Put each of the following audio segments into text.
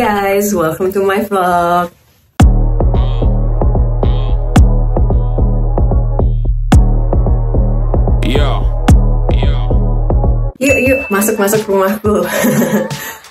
guys, welcome to my vlog. Yuk masuk rumahku.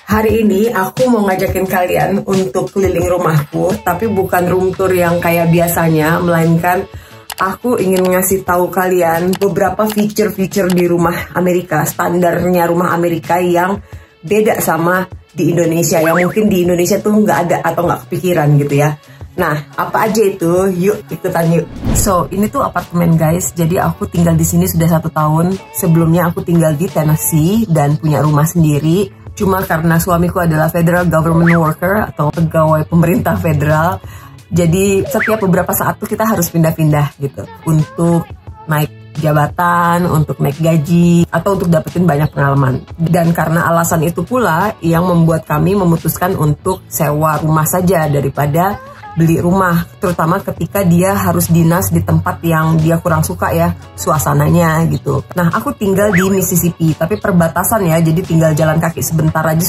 Hari ini aku mau ngajakin kalian untuk keliling rumahku, tapi bukan room tour yang kayak biasanya, melainkan aku ingin ngasih tahu kalian beberapa feature-feature di rumah Amerika, standarnya rumah Amerika yang beda sama di Indonesia, yang mungkin di Indonesia tuh nggak ada atau nggak kepikiran gitu ya. Nah, apa aja itu? Yuk ikutan yuk. So, ini tuh apartemen guys. Jadi aku tinggal di sini sudah 1 tahun. Sebelumnya aku tinggal di Tennessee dan punya rumah sendiri. Cuma karena suamiku adalah federal government worker atau pegawai pemerintah federal, jadi setiap beberapa saat tuh kita harus pindah-pindah gitu untuk naik jabatan, untuk naik gaji, atau untuk dapetin banyak pengalaman. Dan karena alasan itu pula yang membuat kami memutuskan untuk sewa rumah saja daripada beli rumah, terutama ketika dia harus dinas di tempat yang dia kurang suka ya suasananya gitu. Nah, aku tinggal di Mississippi, tapi perbatasan ya, jadi tinggal jalan kaki sebentar aja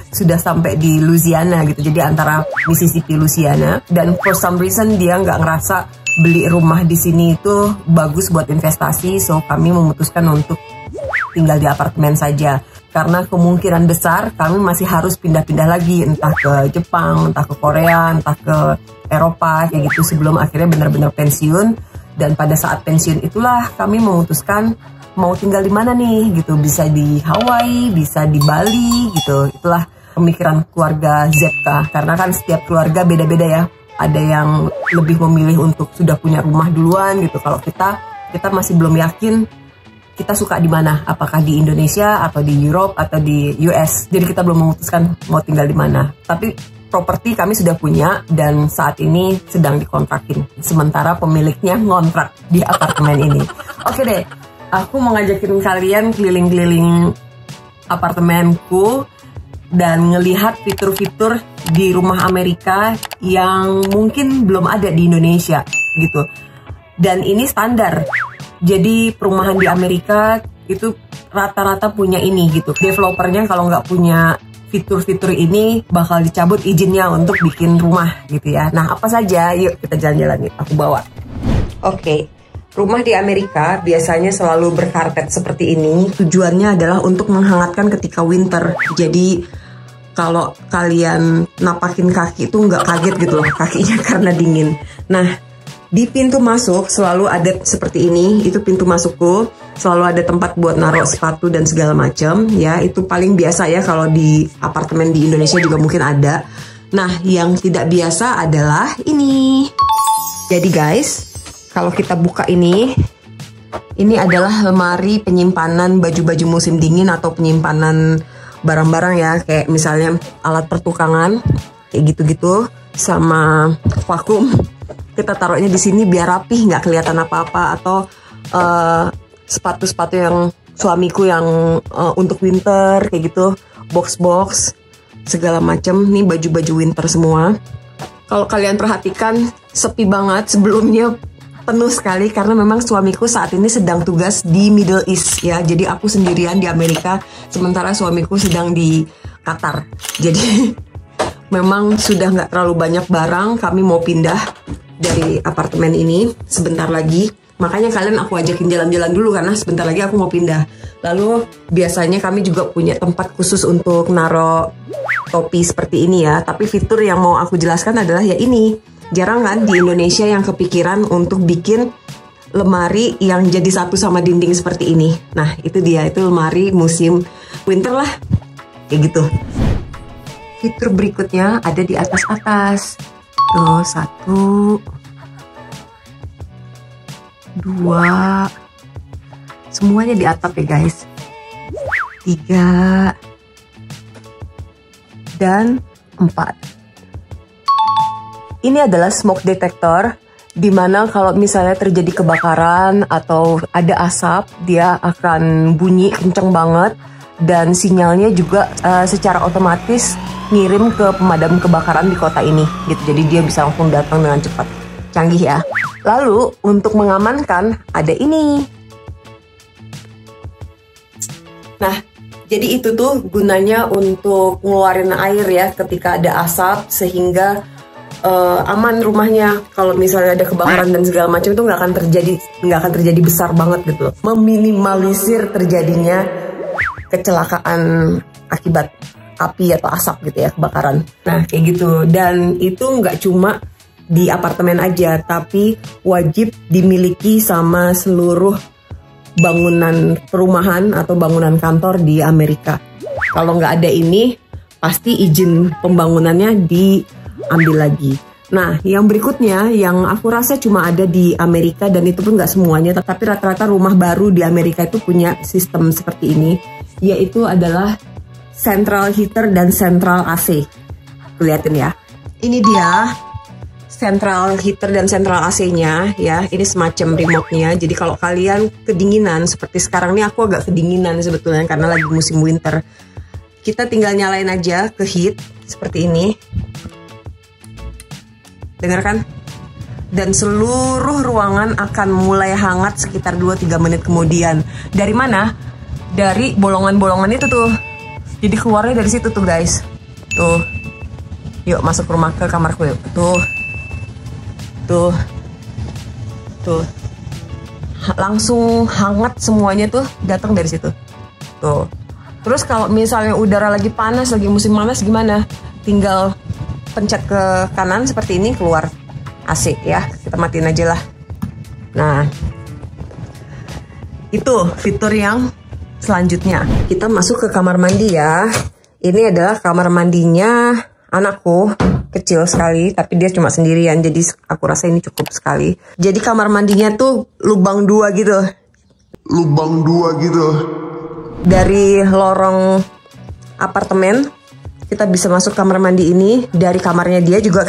sudah sampai di Louisiana gitu. Jadi antara Mississippi Louisiana, dan for some reason dia nggak ngerasa beli rumah di sini itu bagus buat investasi, so kami memutuskan untuk tinggal di apartemen saja. Karena kemungkinan besar kami masih harus pindah-pindah lagi, entah ke Jepang, entah ke Korea, entah ke Eropa, kayak gitu, sebelum akhirnya benar-benar pensiun. Dan pada saat pensiun itulah kami memutuskan mau tinggal di mana nih gitu, bisa di Hawaii, bisa di Bali gitu. Itulah pemikiran keluarga Zepka, karena kan setiap keluarga beda-beda ya. Ada yang lebih memilih untuk sudah punya rumah duluan gitu. Kalau kita masih belum yakin kita suka di mana, apakah di Indonesia atau di Europe atau di US. Jadi kita belum memutuskan mau tinggal di mana. Tapi properti kami sudah punya dan saat ini sedang dikontrakin. Sementara pemiliknya ngontrak di apartemen ini. Oke deh, aku mau ngajakin kalian keliling-keliling apartemenku dan ngelihat fitur-fitur di rumah Amerika yang mungkin belum ada di Indonesia gitu. Dan ini standar. Jadi perumahan di Amerika itu rata-rata punya ini gitu. Developernya kalau nggak punya fitur-fitur ini bakal dicabut izinnya untuk bikin rumah gitu ya. Nah, apa saja? Yuk kita jalan-jalan nih, aku bawa. Oke, rumah di Amerika biasanya selalu berkarpet seperti ini. Tujuannya adalah untuk menghangatkan ketika winter. Jadi kalau kalian napakin kaki itu nggak kaget gitu loh kakinya karena dingin. Nah, di pintu masuk selalu ada seperti ini, itu pintu masukku. Selalu ada tempat buat naruh sepatu dan segala macam ya. Itu paling biasa ya, kalau di apartemen di Indonesia juga mungkin ada. Nah, yang tidak biasa adalah ini. Jadi guys, kalau kita buka ini adalah lemari penyimpanan baju-baju musim dingin atau penyimpanan barang-barang ya, kayak misalnya alat pertukangan kayak gitu-gitu, sama vakum. Kita taruhnya di sini biar rapih, nggak kelihatan apa-apa. Atau sepatu-sepatu yang suamiku yang untuk winter kayak gitu, box-box segala macam. Nih baju-baju winter semua. Kalau kalian perhatikan sepi banget, sebelumnya penuh sekali karena memang suamiku saat ini sedang tugas di Middle East ya. Jadi aku sendirian di Amerika, sementara suamiku sedang di Qatar. Jadi memang sudah nggak terlalu banyak barang. Kami mau pindah dari apartemen ini sebentar lagi. Makanya kalian aku ajakin jalan-jalan dulu karena sebentar lagi aku mau pindah. Lalu biasanya kami juga punya tempat khusus untuk naro topi seperti ini ya. Tapi fitur yang mau aku jelaskan adalah ya ini. Jarang kan di Indonesia yang kepikiran untuk bikin lemari yang jadi satu sama dinding seperti ini. Nah, itu dia, itu lemari musim winter lah. Kayak gitu. Fitur berikutnya ada di atas-atas. Tuh, 1, 2, semuanya di atap ya guys. 3 dan 4. Ini adalah smoke detector, dimana kalau misalnya terjadi kebakaran atau ada asap, dia akan bunyi kenceng banget. Dan sinyalnya juga secara otomatis ngirim ke pemadam kebakaran di kota ini gitu. Jadi dia bisa langsung datang dengan cepat. Canggih ya. Lalu untuk mengamankan ada ini. Nah, Jadi itu tuh gunanya untuk ngeluarin air ya ketika ada asap, sehingga aman rumahnya. Kalau misalnya ada kebakaran dan segala macam itu nggak akan terjadi besar banget gitu loh. Meminimalisir terjadinya kecelakaan akibat api atau asap gitu ya, kebakaran. Nah kayak gitu. Dan itu nggak cuma di apartemen aja, tapi wajib dimiliki sama seluruh bangunan perumahan atau bangunan kantor di Amerika. Kalau nggak ada ini, pasti izin pembangunannya diambil lagi. Nah, yang berikutnya yang aku rasa cuma ada di Amerika, dan itu pun nggak semuanya, tapi rata-rata rumah baru di Amerika itu punya sistem seperti ini, yaitu adalah central heater dan central AC. Kelihatan ya? Ini dia central heater dan central AC-nya ya. Ini semacam remote-nya. Jadi kalau kalian kedinginan seperti sekarang nih, aku agak kedinginan sebetulnya karena lagi musim winter. Kita tinggal nyalain aja ke heat seperti ini. Dengar kan? Dan seluruh ruangan akan mulai hangat sekitar 2-3 menit kemudian. Dari mana? Dari bolongan-bolongan itu tuh. Jadi keluarnya dari situ tuh guys. Tuh. Yuk masuk rumah, ke kamarku yuk. Tuh. Langsung hangat semuanya tuh datang dari situ. Tuh. Terus kalau misalnya udara lagi panas, lagi musim panas gimana? Tinggal pencet ke kanan seperti ini, keluar AC ya. Kita matiin aja lah. Nah, itu fitur yang selanjutnya. Kita masuk ke kamar mandi ya. Ini adalah kamar mandinya anakku. Kecil sekali, tapi dia cuma sendirian, jadi aku rasa ini cukup sekali. Jadi kamar mandinya tuh lubang dua gitu. Dari lorong apartemen kita bisa masuk kamar mandi ini. Dari kamarnya dia juga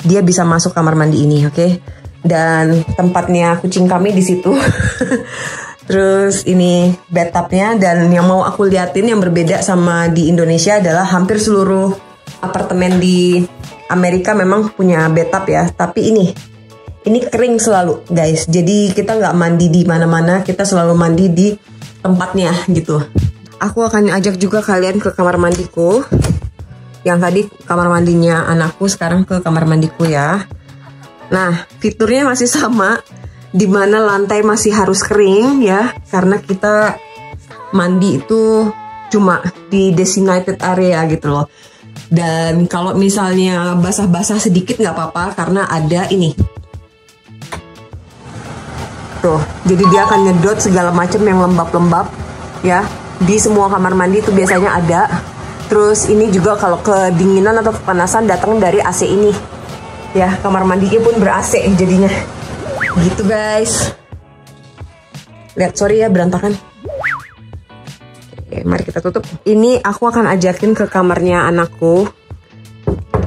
dia bisa masuk kamar mandi ini, oke? Dan tempatnya kucing kami di situ. Terus ini bathtubnya, dan yang mau aku liatin yang berbeda sama di Indonesia adalah hampir seluruh apartemen di Amerika memang punya bathtub ya, tapi ini kering selalu guys. Jadi kita nggak mandi di mana-mana, kita selalu mandi di tempatnya gitu. Aku akan ajak juga kalian ke kamar mandiku. Yang tadi kamar mandinya anakku, sekarang ke kamar mandiku ya. Nah, fiturnya masih sama, dimana lantai masih harus kering ya, karena kita mandi itu cuma di designated area gitu loh. Dan kalau misalnya basah-basah sedikit nggak apa-apa, karena ada ini. Tuh, jadi dia akan nyedot segala macam yang lembab-lembab ya. Di semua kamar mandi itu biasanya ada. Terus ini juga kalau kedinginan atau kepanasan datang dari AC ini. Ya, kamar mandinya pun ber-AC jadinya. Gitu guys. Lihat, sorry ya berantakan. Oke, mari kita tutup. Ini aku akan ajakin ke kamarnya anakku.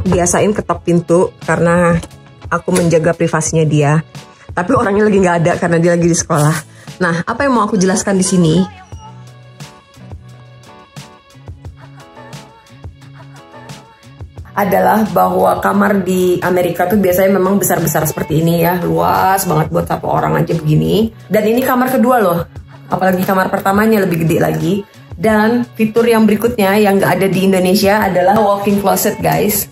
Biasain ketok pintu karena aku menjaga privasinya dia. Tapi orangnya lagi nggak ada karena dia lagi di sekolah. Nah, apa yang mau aku jelaskan di sini? Adalah bahwa kamar di Amerika tuh biasanya memang besar-besar seperti ini ya. Luas banget buat satu orang aja begini. Dan ini kamar kedua loh. Apalagi kamar pertamanya lebih gede lagi. Dan fitur yang berikutnya yang nggak ada di Indonesia adalah walk-in closet guys.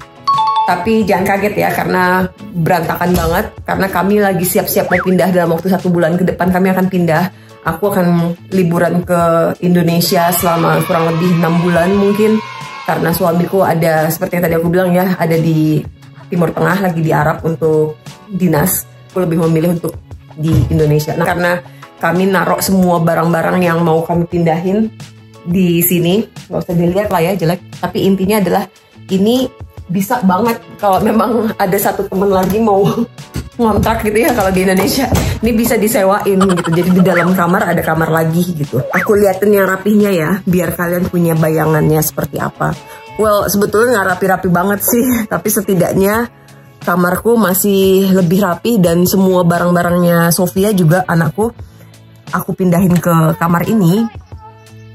Tapi jangan kaget ya karena berantakan banget. Karena kami lagi siap-siap mau pindah dalam waktu 1 bulan ke depan, kami akan pindah. Aku akan liburan ke Indonesia selama kurang lebih 6 bulan mungkin. Karena suamiku ada, seperti yang tadi aku bilang ya, ada di Timur Tengah, lagi di Arab untuk dinas. Aku lebih memilih untuk di Indonesia. Nah, karena kami naruh semua barang-barang yang mau kami pindahin di sini, nggak usah dilihat lah ya jelek. Tapi intinya adalah ini bisa banget kalau memang ada satu temen lagi mau ngontrak gitu ya, kalau di Indonesia ini bisa disewain gitu. Jadi di dalam kamar ada kamar lagi gitu. Aku liatin yang rapihnya ya, biar kalian punya bayangannya seperti apa. Well, sebetulnya nggak rapi-rapi banget sih, tapi setidaknya kamarku masih lebih rapi. Dan semua barang-barangnya Sofia juga anakku aku pindahin ke kamar ini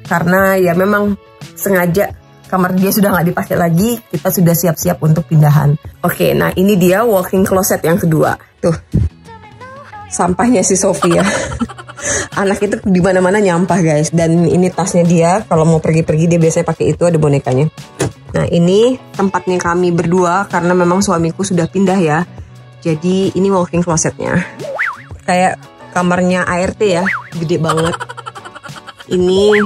karena ya memang sengaja kamar dia sudah nggak dipakai lagi, kita sudah siap-siap untuk pindahan. Oke, nah ini dia walk-in closet yang kedua. Tuh, sampahnya si Sofia. Anak itu di mana-mana nyampah guys. Dan ini tasnya dia, kalau mau pergi-pergi dia biasanya pakai itu, ada bonekanya. Nah ini tempatnya kami berdua karena memang suamiku sudah pindah ya. Jadi ini walk-in closetnya. Kayak kamarnya ART ya, gede banget. Ini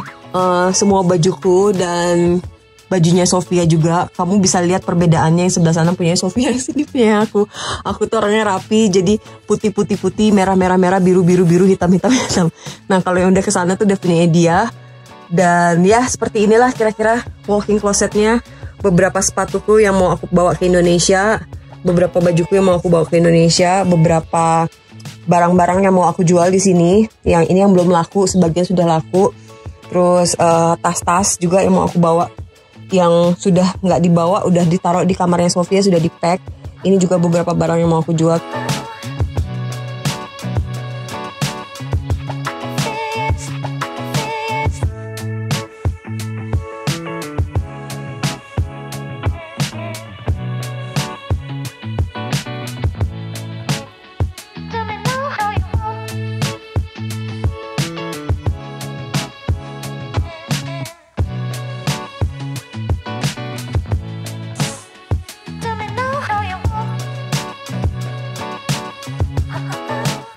semua bajuku dan bajunya Sofia juga. Kamu bisa lihat perbedaannya, yang sebelah sana punya Sofia, yang sini punya aku. Aku tuh orangnya rapi, jadi putih, merah, biru, hitam. Nah kalau yang udah kesana tuh udah punya dia. Dan ya seperti inilah kira-kira walk-in closetnya. Beberapa sepatuku yang mau aku bawa ke Indonesia, beberapa bajuku yang mau aku bawa ke Indonesia, beberapa barang-barang yang mau aku jual di sini. Yang ini yang belum laku, sebagian sudah laku. Terus tas-tas juga yang mau aku bawa, yang sudah nggak dibawa, udah ditaruh di kamarnya Sofia, sudah di-pack. Ini juga beberapa barang yang mau aku jual.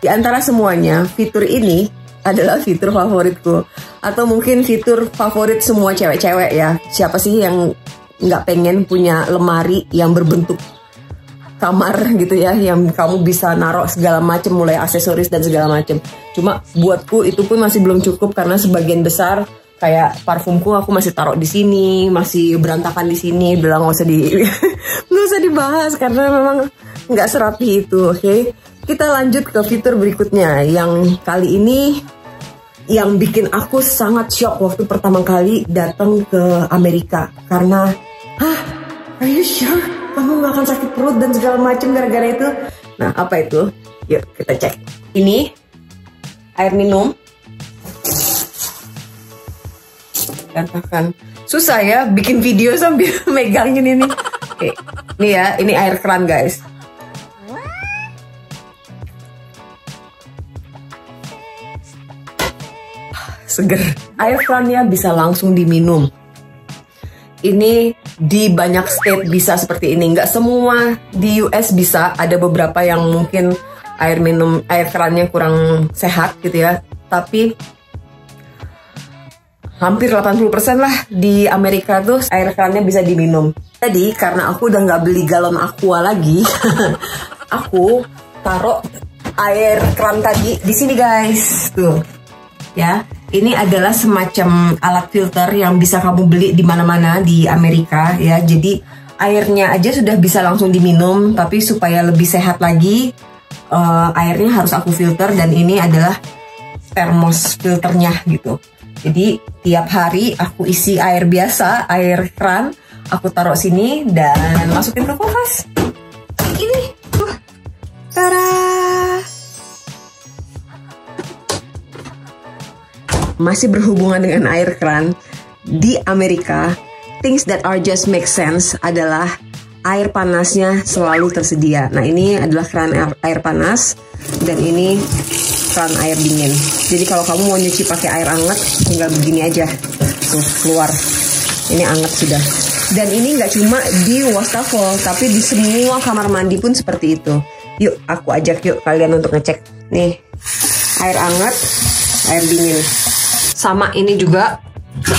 Di antara semuanya, fitur ini adalah fitur favoritku. Atau mungkin fitur favorit semua cewek-cewek ya. Siapa sih yang nggak pengen punya lemari yang berbentuk kamar gitu ya, yang kamu bisa naruh segala macam, mulai aksesoris dan segala macam. Cuma buatku itu pun masih belum cukup karena sebagian besar kayak parfumku aku masih taruh di sini, masih berantakan di sini. Udah nggak usah dibahas karena memang nggak serapi itu. Oke? Kita lanjut ke fitur berikutnya yang kali ini yang bikin aku sangat shock waktu pertama kali datang ke Amerika. Karena, are you sure? Kamu gak akan sakit perut dan segala macam gara-gara itu? Nah, apa itu? Yuk kita cek. Ini air minum. Katakan susah ya bikin video sambil megangin ini. Oke, ini ya, ini air keran guys. Seger. Air kerannya bisa langsung diminum. Ini di banyak state bisa seperti ini. Nggak semua di US bisa. Ada beberapa yang mungkin air kerannya kurang sehat gitu ya. Tapi hampir 80% lah di Amerika tuh air kerannya bisa diminum. Jadi karena aku udah nggak beli galon aqua lagi, aku taruh air keran tadi di sini guys. Tuh. Ya, ini adalah semacam alat filter yang bisa kamu beli di mana-mana di Amerika ya. Jadi airnya aja sudah bisa langsung diminum, tapi supaya lebih sehat lagi, airnya harus aku filter dan ini adalah termos filternya gitu. Jadi tiap hari aku isi air biasa, air keran, aku taruh sini dan masukin ke kulkas. Ini, tada! Masih berhubungan dengan air keran, di Amerika, things that are just make sense adalah air panasnya selalu tersedia. Nah ini adalah keran air panas dan ini keran air dingin. Jadi kalau kamu mau nyuci pakai air hangat, tinggal begini aja, tuh keluar. Ini hangat sudah. Dan ini nggak cuma di wastafel, tapi di semua kamar mandi pun seperti itu. Yuk, aku ajak yuk kalian untuk ngecek. Nih, air hangat, air dingin. Sama ini juga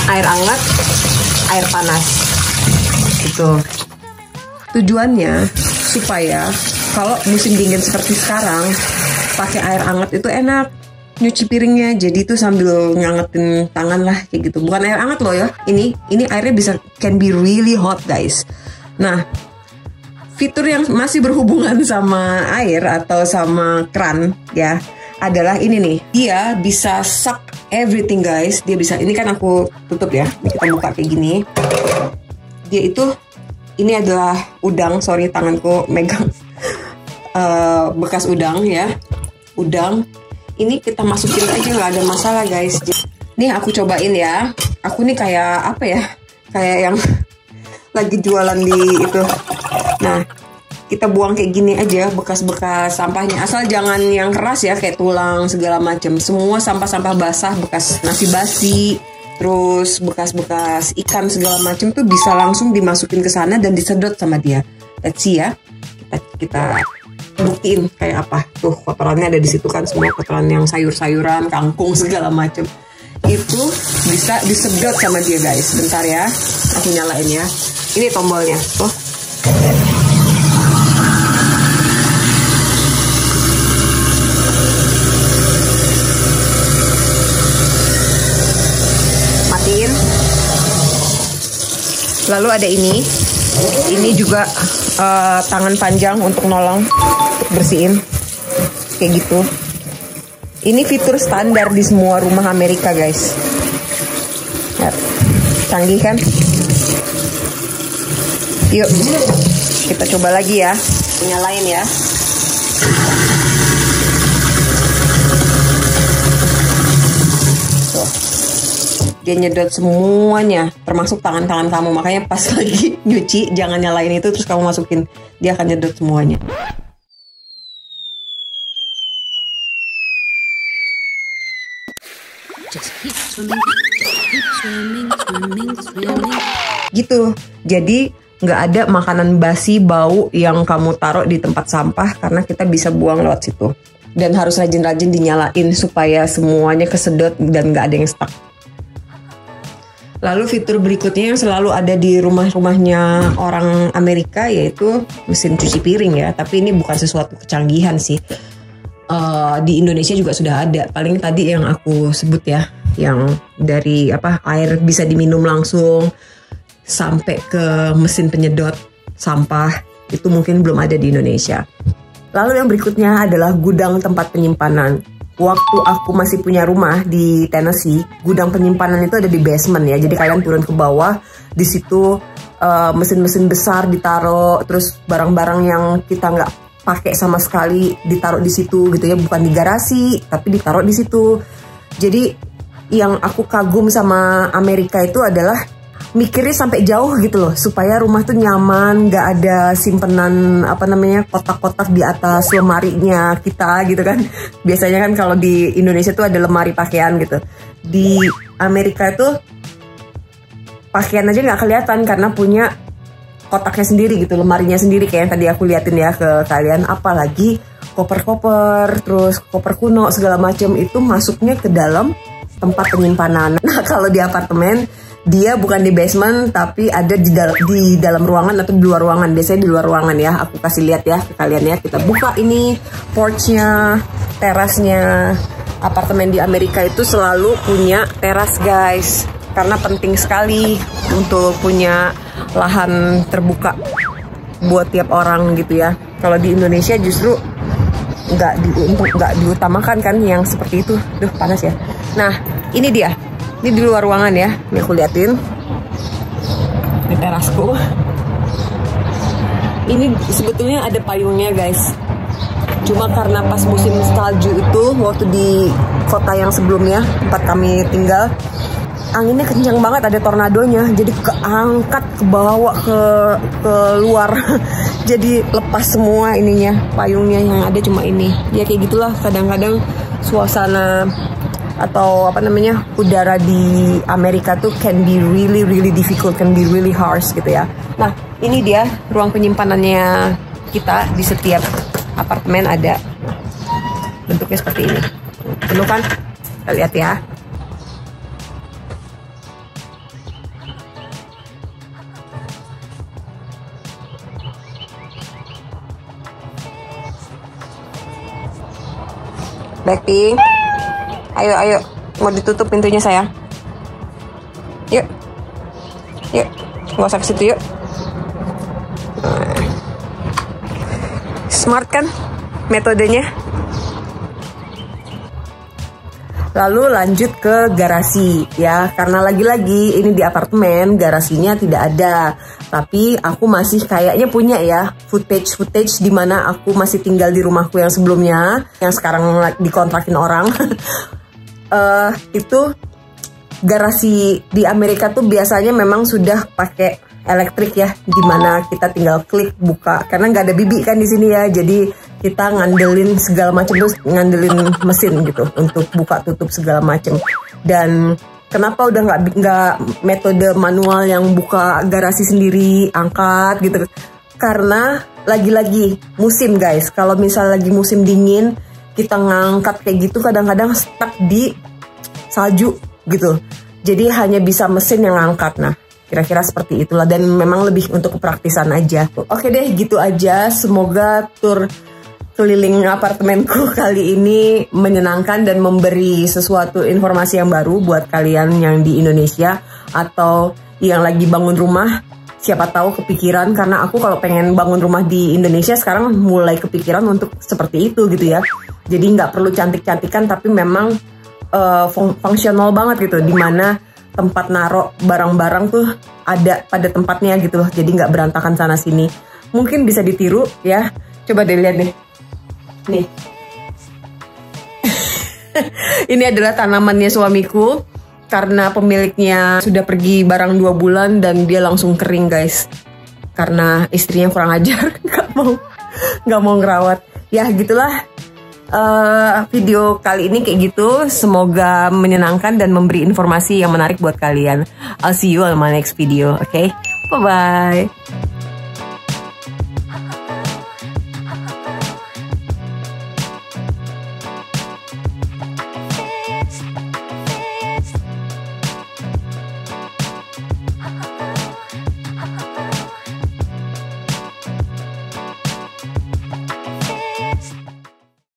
air hangat, air panas. Itu tujuannya supaya kalau musim dingin seperti sekarang, pakai air hangat itu enak nyuci piringnya. Jadi itu sambil ngangetin tangan lah kayak gitu. Bukan air hangat loh ya. Ini airnya bisa can be really hot guys. Nah, fitur yang masih berhubungan sama air atau sama keran ya adalah ini nih. Dia bisa suck everything guys. Dia bisa, ini kan aku tutup ya. Ini kita buka kayak gini. Dia itu, ini adalah udang. Sorry tanganku megang bekas udang ya. Udang. Ini kita masukin aja, nggak ada masalah guys. Nih aku cobain ya. Aku nih kayak apa ya? Kayak yang lagi jualan di itu. Nah, kita buang kayak gini aja bekas-bekas sampahnya, asal jangan yang keras ya kayak tulang segala macam. Semua sampah-sampah basah, bekas nasi basi, terus bekas-bekas ikan segala macam tuh bisa langsung dimasukin ke sana dan disedot sama dia. Let's see ya, kita buktiin kayak apa. Tuh kotorannya ada di situ kan, semua kotoran yang sayur-sayuran, kangkung segala macam itu bisa disedot sama dia guys. Bentar ya, aku nyalain ya. Ini tombolnya. Oh. Matiin. Lalu ada ini juga tangan panjang untuk nolong, untuk bersihin kayak gitu. Ini fitur standar di semua rumah Amerika guys. Ya, canggih kan? Yuk kita coba lagi ya, nyalain ya. Tuh, dia nyedot semuanya, termasuk tangan-tangan kamu. Makanya pas lagi nyuci jangan nyalain itu terus kamu masukin, dia akan nyedot semuanya. Gitu. Jadi nggak ada makanan basi bau yang kamu taruh di tempat sampah karena kita bisa buang lewat situ. Dan harus rajin-rajin dinyalain supaya semuanya kesedot dan nggak ada yang stuck. Lalu fitur berikutnya yang selalu ada di rumah-rumahnya orang Amerika yaitu mesin cuci piring ya. Tapi ini bukan sesuatu kecanggihan sih. Di Indonesia juga sudah ada. Paling tadi yang aku sebut ya, yang dari air bisa diminum langsung sampai ke mesin penyedot sampah, itu mungkin belum ada di Indonesia. Lalu yang berikutnya adalah gudang tempat penyimpanan. Waktu aku masih punya rumah di Tennessee, gudang penyimpanan itu ada di basement ya. Jadi kalian turun ke bawah, di situ mesin-mesin besar ditaruh, terus barang-barang yang kita nggak pakai sama sekali ditaruh di situ gitu ya, bukan di garasi tapi ditaruh di situ. Jadi yang aku kagum sama Amerika itu adalah mikirnya sampai jauh gitu loh, supaya rumah tuh nyaman, nggak ada simpenan kotak-kotak di atas lemarinya kita gitu kan. Biasanya kan kalau di Indonesia tuh ada lemari pakaian gitu. Di Amerika itu pakaian aja nggak kelihatan karena punya kotaknya sendiri gitu, lemarinya sendiri kayak yang tadi aku liatin ya ke kalian. Apalagi koper-koper, terus koper kuno segala macam itu masuknya ke dalam tempat penyimpanan. Nah kalau di apartemen dia bukan di basement tapi ada di dalam ruangan atau di luar ruangan. Biasanya di luar ruangan ya. Aku kasih lihat ya ke kalian ya. Kita buka ini porchnya, terasnya. Apartemen di Amerika itu selalu punya teras guys, karena penting sekali untuk punya lahan terbuka buat tiap orang gitu ya. Kalau di Indonesia justru nggak diutamakan kan yang seperti itu. Duh panas ya. Nah ini dia, ini di luar ruangan ya. Ini aku liatin di terasku. Ini sebetulnya ada payungnya guys. Cuma karena pas musim salju itu waktu di kota yang sebelumnya tempat kami tinggal, anginnya kencang banget, ada tornadonya, jadi keangkat ke bawah ke luar. Jadi lepas semua ininya, payungnya, yang ada cuma ini. Ya kayak gitulah kadang-kadang suasana atau udara di Amerika tuh can be really difficult, can be really harsh gitu ya. Nah ini dia ruang penyimpanannya kita di setiap apartemen ada. Bentuknya seperti ini. Penuh kan? Kita lihat ya. Blackpink, ayo, mau ditutup pintunya sayang. Yuk, nggak usah ke situ yuk. Smart kan metodenya. Lalu lanjut ke garasi ya, karena lagi-lagi ini di apartemen garasinya tidak ada. Tapi aku masih kayaknya punya ya footage di mana aku masih tinggal di rumahku yang sebelumnya, yang sekarang dikontrakin orang. Itu garasi di Amerika tuh biasanya memang sudah pakai elektrik ya, dimana kita tinggal klik buka, karena nggak ada bibi kan di sini ya, jadi kita ngandelin segala macam, terus ngandelin mesin gitu untuk buka tutup segala macam. Dan kenapa udah nggak metode manual yang buka garasi sendiri, angkat gitu? Karena lagi-lagi musim guys, kalau misal lagi musim dingin kita ngangkat kayak gitu kadang-kadang stuck di salju gitu. Jadi hanya bisa mesin yang ngangkat. Nah, kira-kira seperti itulah, dan memang lebih untuk kepraktisan aja. Oke deh, gitu aja. Semoga tur keliling apartemenku kali ini menyenangkan dan memberi sesuatu informasi yang baru buat kalian yang di Indonesia atau yang lagi bangun rumah. Siapa tahu kepikiran, karena aku kalau pengen bangun rumah di Indonesia sekarang mulai kepikiran untuk seperti itu gitu ya. Jadi nggak perlu cantik-cantikan, tapi memang fungsional banget gitu, dimana tempat naruh barang-barang tuh ada pada tempatnya gitu loh, jadi nggak berantakan sana sini. Mungkin bisa ditiru ya, coba deh lihat nih. Nih, ini adalah tanamannya suamiku, karena pemiliknya sudah pergi barang 2 bulan dan dia langsung kering guys, karena istrinya kurang ajar, nggak mau ngerawat. Ya gitulah. Video kali ini kayak gitu, semoga menyenangkan dan memberi informasi yang menarik buat kalian. I'll see you on my next video, okay? Bye bye.